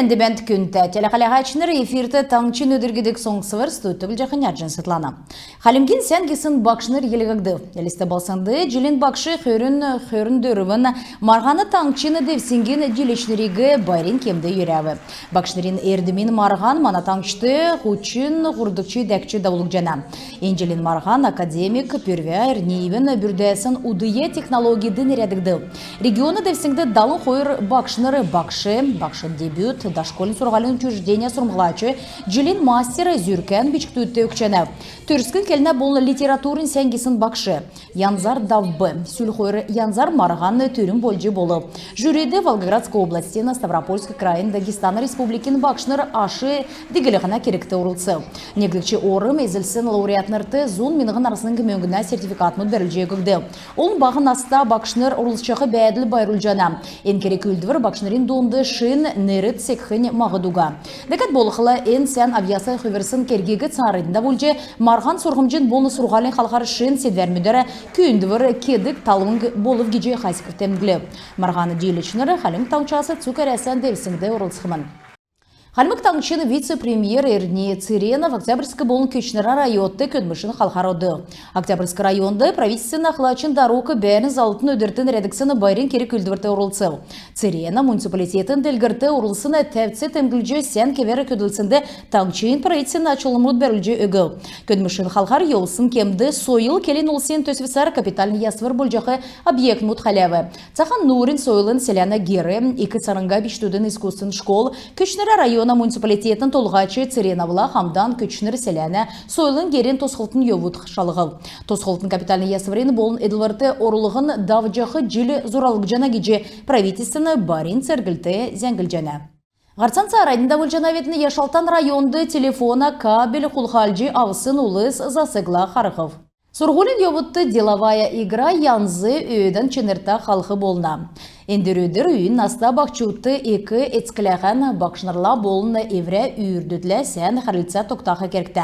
Ендебент күнті. Телекалағачыныр эфирті таңчын өдіргедік соңсывыр стуйты білжақын яржын сытлана. Халимген сән кесін бақшыныр елігігді. Елісті балсанды жилин бақшы хөрін дөрівін марғаны таңчыны девсінген делешнерегі байрин кемді үйрәві. Бақшынырын ердімін марған мана таңчты құчын ғұрдықчы дәкчі даулық жана. Енжелін марған академик пөрвәр нейвін бүрдәсін удые технологиядың ерәдігді. Регионы девсінгі далын қойыр бақшыныры бақшы дебют, дошкольный сургалин учреждения сурмглачы, жилин мастера зюркен бичктуытты өкчені. Түрскін келіне болны литературын сәнгесін бақшы. Янзар давбы, сүлхойры Янзар марған түрін болжы болып. Жүреді Волгоградской областина Ставропольский крайын Дагестан республикин бақшыныр ашы дегіліғына керекті ұрылсы. Негдікчі орым ezilсін лауреатнырты зун минығын арасының көмеңгіна сертификатын бәрілжей көгді. Ол бағын аста бақшыныр ұрылшығы бәділ байрыл жана. Ен керек үлдівір бақшынырын доңды шын нерет секхін мағыдуға. Дәкет болықылы ен сән авиация хүверсін кергегі царыдында бөлже марған сұрғымжын болны сұрғалын қалқар шын седвермедері күйіндівір кедік талың болып геже қайсықыр тәмгілі. Марғаны дейлішінірі қалым таңчасы цукарәсән дәрісіңді ұрылсықымын. Халмык таңчыны вице-премьер Эрни Цирена в Октябрьский болын көчнера райотты көдмішін қалқароды. Октябрьский районды правительственно қылачын даруқы бәрін залтын өдіртін рәдіксіні байрын керек үлдівірті ұрылсы. Цирена муниципалитетін дәлгірті ұрылсыны тәпсі тәмгілжі сән кевері көділсінді таңчын правительственно ачылымыд бәрілжі үгі. Көдмішін қалқар еолсын кемді сойыл келін олсен төсвісар капитальный ясвыр болжақы объект мұд халявы. Цахан Нурин сойылын селяна гері, екі царынға биштудын искуссын школ, көчнера район муниципалитетін толғачы Циренавла хамдан көчінір селяне сойлын герен тосқылтын йовуд шалығыл. Тосқылтын капитальный ясыварені болын эділварты орылығын давжақы жилі зуралық жана геже правительствені барин цергілті зәңгіл жана. Ғарцанца райында вылжана ветіні яшалтан районды телефона кабель құлхалжы авысын улыс засыгла қарықов. Сургулин йовутты деловая игра янзы өйден ченерта халқы болна. Эндерөдер үйін наста бақчуытты екі эцкіләған бақшынырла болыны евре үйірдідлі сән қарылца тоқтақы керкті.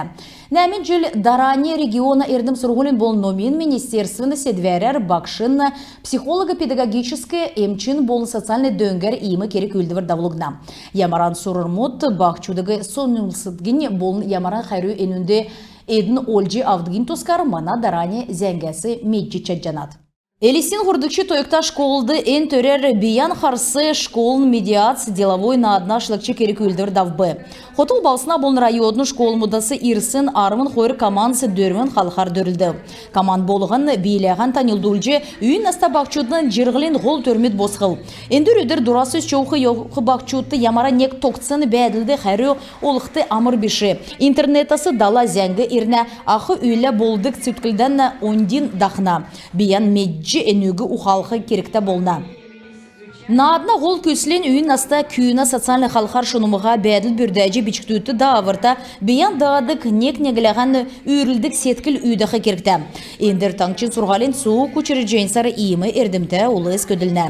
Нәмін жыл Даране региона ердім Сургулин болын номин министерствіні седверер бақшын психолого-педагогический емчин болын социальный дөңгер имы керек өлдівір давлығна. Ямаран Сурырмут бақчудығы сонылсыдгін болын Ямаран қайры енінде Эдін олжи авдығын тұскар мана Даране зәңгәсі меджи чаджанат. Элисин ғұрдықшы тойықта школды ен төрер биян қарсы школын медиац деловой на одна шлықчы керек өлдір давбы. Хотыл балсына болын районны школ мұдасы ирсын армын қойыр командсы дөрмін қалқар дөрілді. Команд болығын бейләған танылды үлже үйін наста бақчудын жырғылен ғол төрмет босқыл. Эндір өдір дұрасы чоуқы еуқы бақчудты ямара нек тоқтсын бәділді қәрі олықты амыр беші. Интернетасы дала зәңгі ирне ақы үйлі болдық цүткілден ондин дақына. Биян меджі энүгі ұқалқы керекті болна. Наадна ғол көсілен үйін наста күйіна социальный халқар шынымыға бәділ бүрдәжі бичіктуыты да авырта биян дағадық нек-негіліған үйірілдік сеткіл үйдіқі керекті. Ендір таңчын сұрғален суы көчірі жайынсары иімі ердімті олы өз көділіне.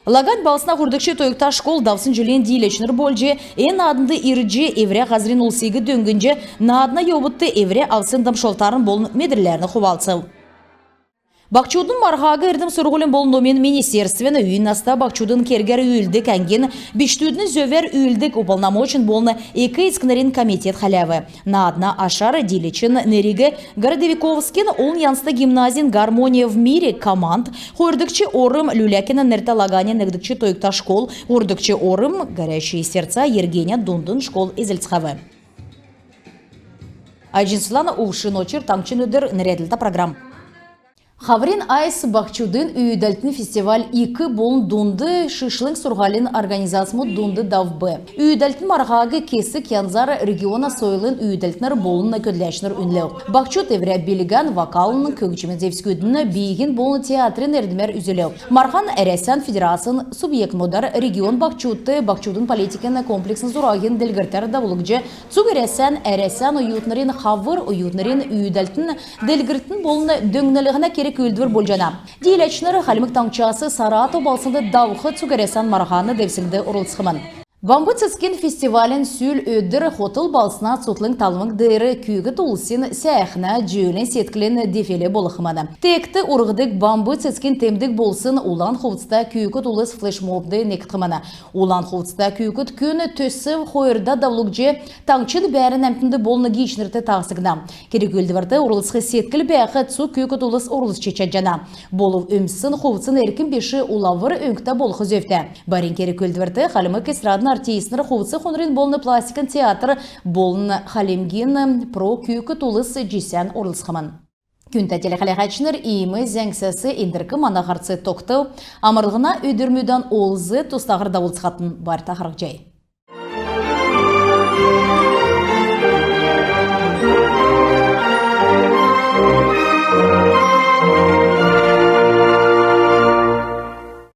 Лаган балсына ғұрдықшы тойықта школ давсын жүлен дейлешінір болжы, ен адынды ирджи евре ғазрин ұлсегі дөңгінже наадна еуытты евре авсын дамшолтарын болын медірлеріні құвалсыл. Бақчудың марғағы ердім Сургулин болын номен министерствені үйін наста Бақчудың кергер үйілдік әнген биштудың зөвер үйілдік уполномочен болны екі ескінерін комитет халявы. На адна ашары делечін неригі Городовиковскин он янсты гимназин гармония в мире команд ғордықчы орым люлякина нерта лагане нәгдікчі тойықта школ ғордықчы орым горящие сердца Ергеня Дундын школ eziltsxavы. Айжинсулана ұғышын очыр таңчын өдір нәреділді программ. Хаврин айс бақчудын үйдәлтін фестиваль 2 болын дунды шышлың сұрғалин организациясымы дунды давбы. Үйдәлтін марғағы кесік янзар региона сойлын үйдәлтінер болынна көділәшінер үнлеу. Бақчуд евре биліган вокалының көгчімен зевскөдіні бейгін болын театрын әрдімер үзілеу. Марған әрәсән федерациян субъект модар регион бақчудын политиканы комплексын зұрағын дәлгіртер давылықжы цуг әрәсән уютнырын хавыр уютнырын үйдәлтін дәлгіртін болыны дөңнелігіна керек өлдівір болжана. Дейләчінері Халимік таңчасы Саратов балсынды давқы цугаресан марғаны девсілді ұрылсқымын. Бамбы цискен фестивален сүл өдір хотыл балсына сотлың талмың дыры күйгі тулсын сәяхна жүйелен сеткілен дефеле болықыманы. Текті ұрғыдық бамбы цискен темдік болсын улан хоутста күйгі тулыс флешмобды нектіманы. Улан хоутста күйгі күн төсі қойырда давлугже таңчын бәрін әмтінді болны гейшнірті тағсығына. Керек өлдівірді ұрылысқы сеткіл бәқі цу күйгі тулыс ұрылыс чечаджана. Болу өмсін хоутсын әркін беші улавыр өңкті болқы зөфті. Барин керек өлдівірді қалымы кесрадын артистнер хувцы хонрин болны пластикан театр болны халемгин про күйкі тулыс жесен орылсқымын. Күнті телехалихачнер иімі зәңсәсі индіркі манағарцы тоқты амырлығына өдірмеудан олзы тұстағырда олсқатын бар тақырық жай.